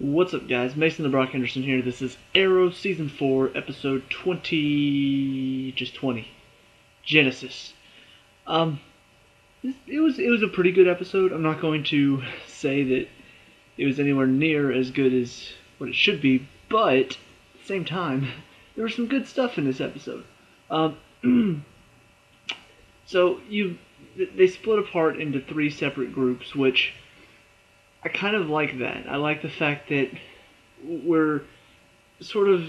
What's up, guys? Mason the Brock Henderson here. This is Arrow Season 4, Episode 20... just 20. Genesis. It was a pretty good episode. I'm not going to say that it was anywhere near as good as what it should be, but at the same time, there was some good stuff in this episode. So they split apart into three separate groups, which I kind of like that. I like the fact that we're sort of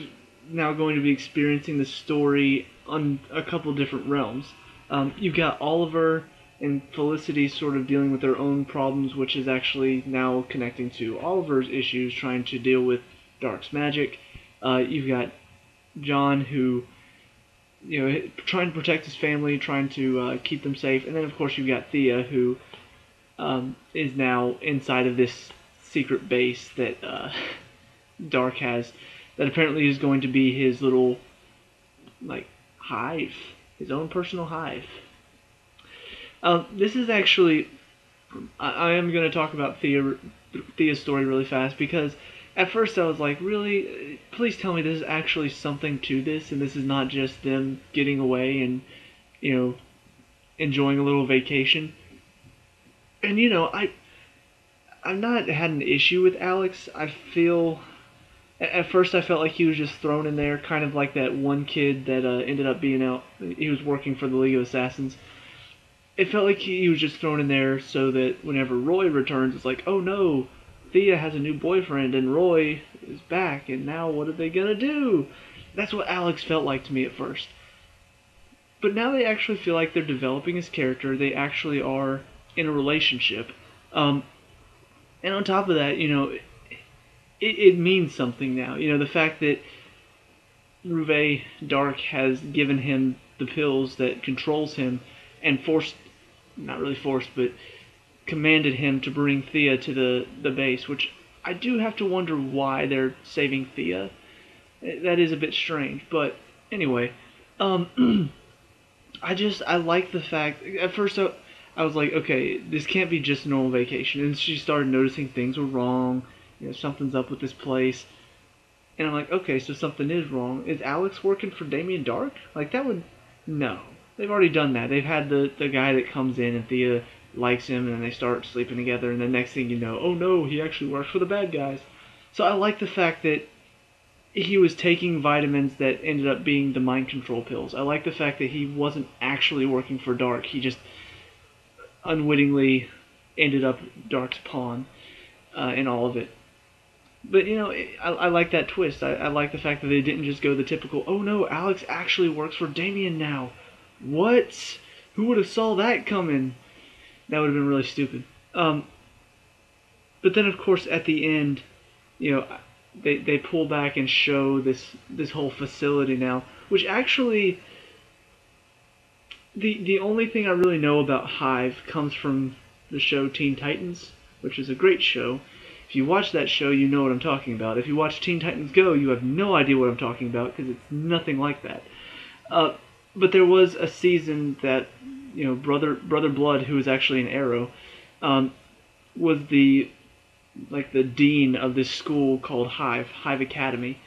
now going to be experiencing the story on a couple different realms. You've got Oliver and Felicity sort of dealing with their own problems, which is actually now connecting to Oliver's issues, trying to deal with Dark's magic. You've got John, who, trying to protect his family, trying to keep them safe. And then, of course, you've got Thea, who is now inside of this secret base that Dark has, that apparently is going to be his little, hive, his own personal hive. This is actually, I am going to talk about Thea's story really fast, because at first I was like, really? Please tell me there's actually something to this, and this is not just them getting away and, enjoying a little vacation. And, I've not had an issue with Alex. At first I felt like he was just thrown in there, kind of like that one kid that ended up being out. He was working for the League of Assassins. It felt like he was just thrown in there so that whenever Roy returns, it's like, oh no, Thea has a new boyfriend and Roy is back, and now what are they gonna do? That's what Alex felt like to me at first. But now they actually feel like they're developing his character. They actually are in a relationship. And on top of that, it means something now. The fact that H.I.V.E. Dark has given him the pills that controls him and not really forced, but commanded him to bring Thea to the base, which I do have to wonder why they're saving Thea. That is a bit strange, but anyway, I like the fact, at first I was like, okay, this can't be just a normal vacation, and she started noticing things were wrong, something's up with this place, and I'm like, okay, so something is wrong. Is Alex working for Damien Dark? No. They've already done that. They've had the guy that comes in and Thea likes him and then they start sleeping together, and the next thing you know, oh no, he actually works for the bad guys. So I like the fact that he was taking vitamins that ended up being the mind control pills. I like the fact that he wasn't actually working for Dark. He just unwittingly ended up Dark's pawn in all of it. But, I like that twist. I like the fact that they didn't just go the typical, oh no, Alex actually works for Damien now. What? Who would have saw that coming? That would have been really stupid. But then, of course, at the end, they pull back and show this whole facility now, which actually, the only thing I really know about H.I.V.E. comes from the show Teen Titans, which is a great show. If you watch that show, you know what I'm talking about. If you watch Teen Titans Go, you have no idea what I'm talking about, because it's nothing like that. But there was a season that, Brother Blood, who was actually an Arrow, was the dean of this school called H.I.V.E. Academy.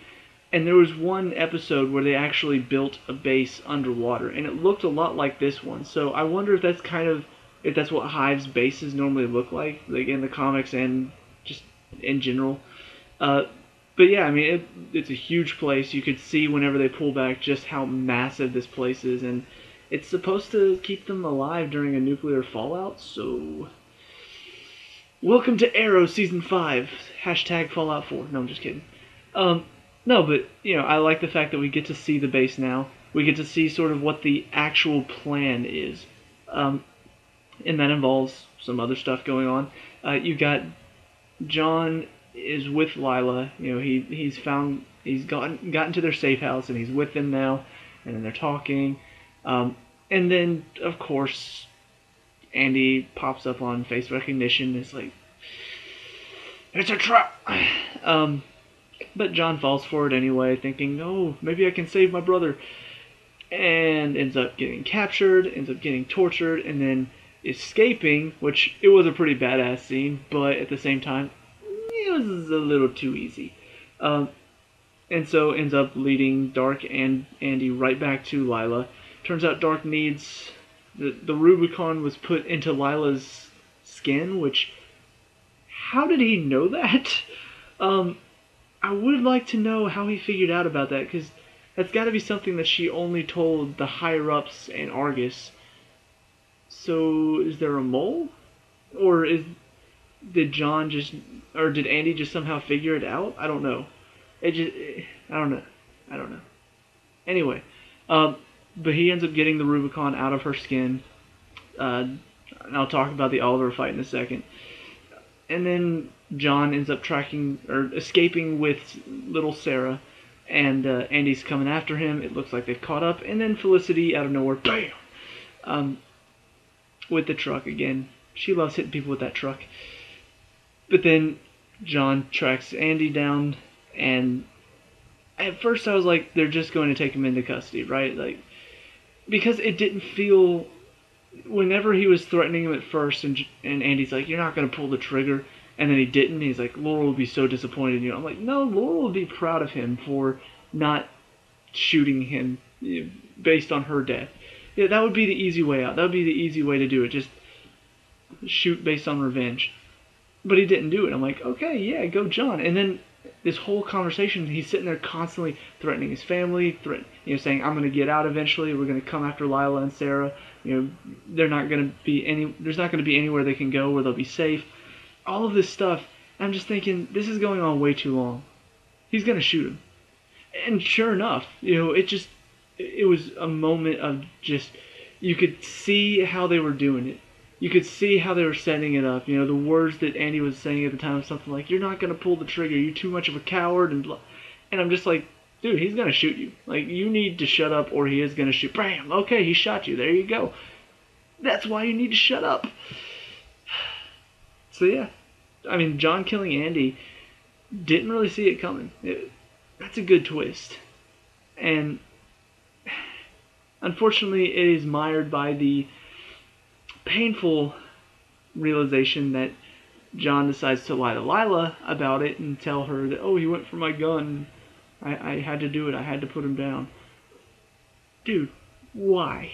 And there was one episode where they actually built a base underwater, and it looked a lot like this one. So I wonder if that's what H.I.V.E.'s bases normally look like in the comics and just in general. But yeah, I mean, it's a huge place. You could see whenever they pull back just how massive this place is, and it's supposed to keep them alive during a nuclear fallout, so welcome to Arrow Season 5, hashtag Fallout 4. No, I'm just kidding. No, but, I like the fact that we get to see the base now. We get to see sort of what the actual plan is. And that involves some other stuff going on. You got John is with Lila. He's gotten to their safe house, and he's with them now, and then they're talking. And then, of course, Andy pops up on face recognition. It's like, it's a trap! But John falls for it anyway, thinking, oh, maybe I can save my brother. And ends up getting captured, ends up getting tortured, and then escaping, which it was a pretty badass scene, but at the same time, was a little too easy. Um, and so ends up leading Dark and Andy right back to Lila. Turns out Dark needs the Rubicon was put into Lila's skin, which how did he know that? Um, I would like to know how he figured out about that, because that's got to be something that she only told the higher ups and Argus. So is there a mole, or did John just or did Andy just somehow figure it out? I don't know. I don't know. I don't know. Anyway, but he ends up getting the Rubicon out of her skin. And I'll talk about the Oliver fight in a second. And then John ends up tracking or escaping with little Sarah, and Andy's coming after him. It looks like they've caught up, and then Felicity out of nowhere, bam, with the truck again. She loves hitting people with that truck. But then John tracks Andy down, and at first I was like, they're just going to take him into custody, right? Like, because it didn't feel. Whenever he was threatening him at first, and Andy's like, "You're not going to pull the trigger," and then he didn't. He's like, "Laurel would be so disappointed in you." I'm like, "No, Laurel would be proud of him for not shooting him based on her death. Yeah, that would be the easy way out. That would be the easy way to do it. Just shoot based on revenge." But he didn't do it. I'm like, okay, yeah, go John. And then this whole conversation, he's sitting there constantly threatening his family, saying, "I'm going to get out eventually. We're going to come after Lila and Sarah. There's not going to be anywhere they can go where they'll be safe." All of this stuff. I'm just thinking, this is going on way too long. He's going to shoot him. And sure enough, it was a moment of just, you could see how they were doing it. You could see how they were setting it up. The words that Andy was saying at the time, something like, "You're not going to pull the trigger. You're too much of a coward," and blah. And I'm just like, dude, he's going to shoot you. Like, you need to shut up or he is going to shoot. Bam! Okay, he shot you. There you go. That's why you need to shut up. So, yeah. I mean, John killing Andy, didn't really see it coming. That's a good twist. And unfortunately, it is mired by the painful realization that John decides to lie to Lila about it and tell her that, "Oh, he went for my gun. I had to do it. I had to put him down." Dude, why?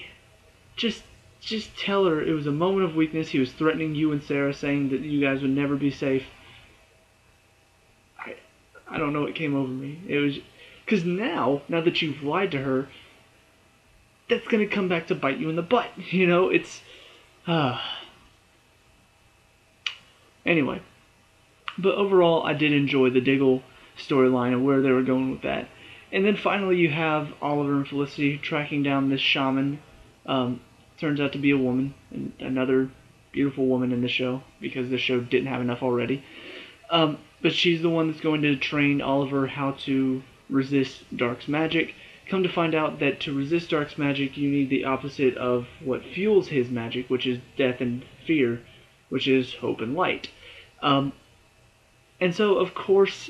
Just tell her it was a moment of weakness. He was threatening you and Sarah, saying that you guys would never be safe. I don't know what came over me. It was because now that you've lied to her, that's gonna come back to bite you in the butt. It's anyway. But overall, I did enjoy the Diggle storyline and where they were going with that. And then finally, you have Oliver and Felicity tracking down this shaman. Turns out to be a woman, and another beautiful woman in the show, because the show didn't have enough already. But she's the one that's going to train Oliver how to resist Dark's magic. Come to find out that to resist Dark's magic, you need the opposite of what fuels his magic, which is death and fear, which is hope and light. And so, of course,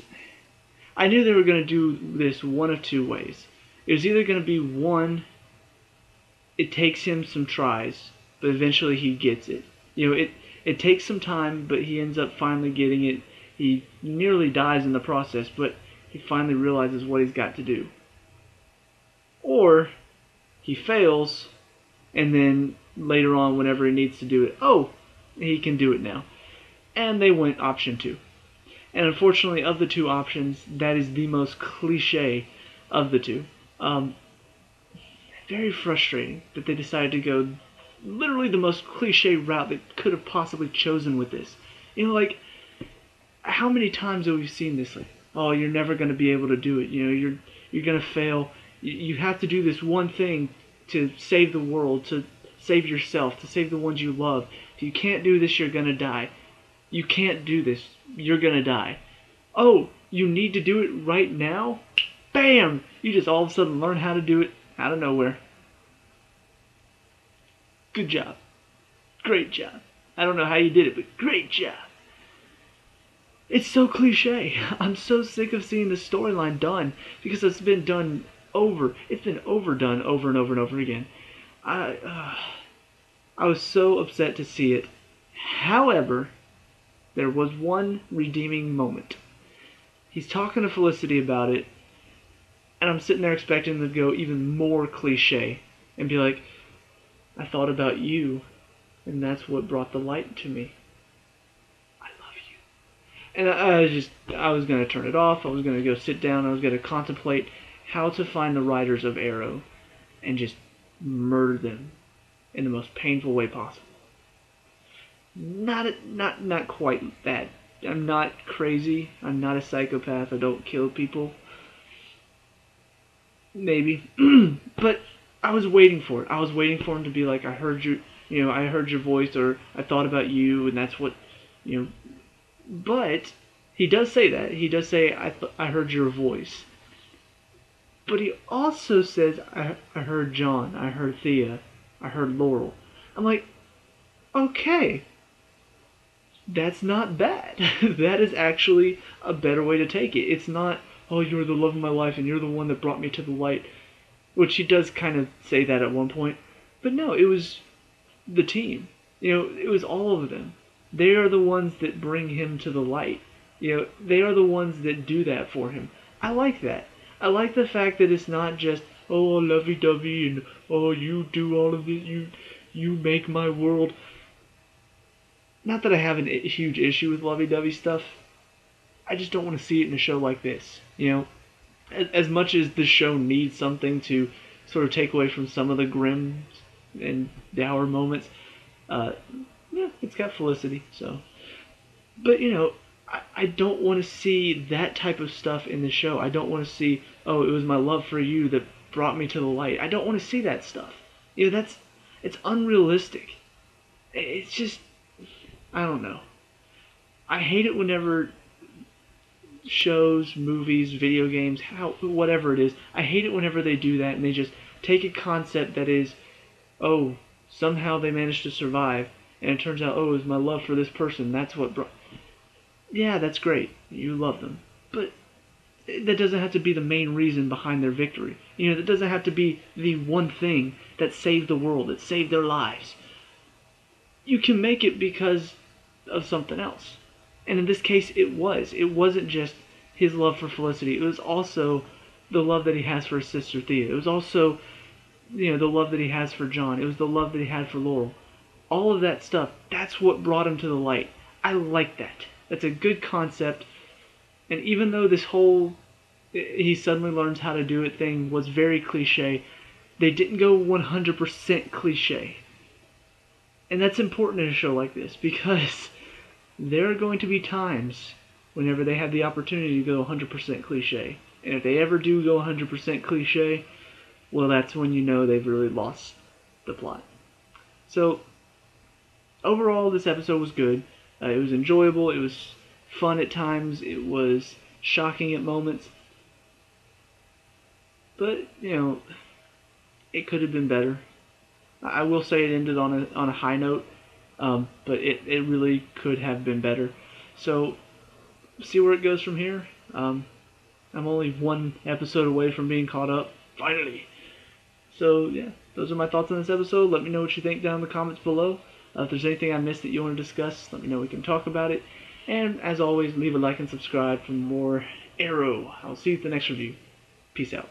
I knew they were going to do this one of two ways. It was either going to be one, it takes him some tries, but eventually he gets it. It takes some time, but he ends up finally getting it. He nearly dies in the process, but he finally realizes what he's got to do. Or he fails, and then later on, whenever he needs to do it, he can do it now. And they went option 2. And unfortunately, of the two options, that is the most cliche of the two. Very frustrating that they decided to go literally the most cliche route that could have possibly chosen with this. How many times have we seen this? Like, "Oh, you're never going to be able to do it. You're going to fail. You have to do this one thing to save the world, to save yourself, to save the ones you love. If you can't do this, you're going to die. You can't do this. You're going to die. Oh, you need to do it right now? Bam! You just all of a sudden learn how to do it out of nowhere. Good job. Great job. I don't know how you did it, but great job." It's so cliche. I'm so sick of seeing the storyline done because it's been done over. It's been overdone over and over and over again. I was so upset to see it. However, There was one redeeming moment. He's talking to Felicity about it, and I'm sitting there expecting them to go even more cliche and be like, I thought about you, and that's what brought the light to me. I love you. And I was going to turn it off. I was going to go sit down. I was going to contemplate how to find the writers of Arrow and just murder them in the most painful way possible. Not quite that. I'm not crazy. I'm not a psychopath. I don't kill people. Maybe, but I was waiting for it. I was waiting for him to be like, I heard you. I heard your voice, or I thought about you, and that's what, you know. But he does say that. He does say, I heard your voice. But he also says, I heard John, I heard Thea, I heard Laurel. I'm like, okay, that's not bad. That is actually a better way to take it. It's not, oh, you're the love of my life and you're the one that brought me to the light. Which he does kind of say that at one point. But no, it was the team. It was all of them. They are the ones that bring him to the light. They are the ones that do that for him. I like that. I like the fact that it's not just, oh, lovey-dovey and, oh, you do all of it, you make my world. Not that I have a huge issue with lovey-dovey stuff. I just don't want to see it in a show like this. As much as the show needs something to sort of take away from some of the grim and dour moments, yeah, it's got Felicity, so. But, I don't want to see that type of stuff in the show. I don't want to see, oh, it was my love for you that brought me to the light. I don't want to see that stuff. It's unrealistic. It's just, I don't know. I hate it whenever shows, movies, video games, whatever it is, I hate it whenever they do that and they just take a concept that is, oh, somehow they managed to survive, and it turns out, oh, it was my love for this person, that's what brought. Yeah, that's great. You love them. But that doesn't have to be the main reason behind their victory. That doesn't have to be the one thing that saved the world, that saved their lives. You can make it because of something else. And in this case, it was. It wasn't just his love for Felicity. It was also the love that he has for his sister Thea. It was also, the love that he has for John. It was the love that he had for Laurel. All of that stuff, that's what brought him to the light. I like that. That's a good concept. And even though this whole he suddenly learns how to do it thing was very cliche, they didn't go 100% cliche. And that's important in a show like this because there are going to be times whenever they have the opportunity to go 100% cliche. And if they ever do go 100% cliche, well, that's when they've really lost the plot. So, overall, this episode was good. It was enjoyable. It was fun at times. It was shocking at moments. But, it could have been better. I will say it ended on a high note. But it really could have been better. So, see where it goes from here. I'm only one episode away from being caught up. Finally! So, yeah, those are my thoughts on this episode. Let me know what you think down in the comments below. If there's anything I missed that you want to discuss, let me know. We can talk about it. And, as always, leave a like and subscribe for more Arrow. I'll see you at the next review. Peace out.